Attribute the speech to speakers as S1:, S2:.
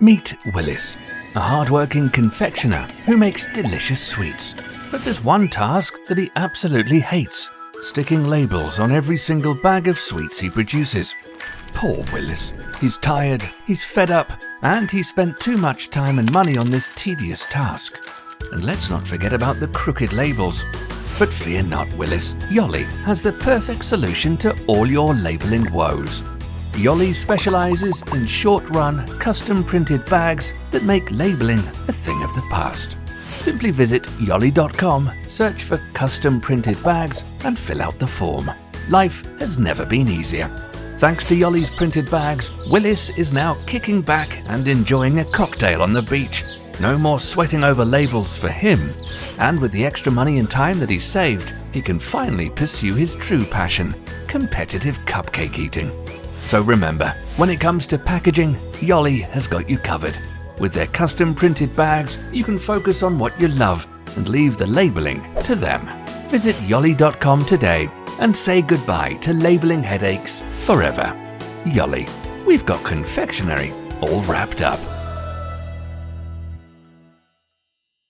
S1: Meet Willis, a hard-working confectioner who makes delicious sweets. But there's one task that he absolutely hates: sticking labels on every single bag of sweets he produces. Poor Willis. He's tired, he's fed up, and he spent too much time and money on this tedious task. And let's not forget about the crooked labels. But fear not, Willis. Yolli has the perfect solution to all your labeling woes. Yolli specializes in short-run, custom-printed bags that make labeling a thing of the past. Simply visit Yolli.com, search for custom-printed bags, and fill out the form. Life has never been easier. Thanks to Yolli's printed bags, Willis is now kicking back and enjoying a cocktail on the beach. No more sweating over labels for him. And with the extra money and time that he's saved, he can finally pursue his true passion: competitive cupcake eating. So remember, when it comes to packaging, Yolli has got you covered. With their custom printed bags, you can focus on what you love and leave the labeling to them. Visit Yolli.com today and say goodbye to labeling headaches forever. Yolli, we've got confectionery all wrapped up.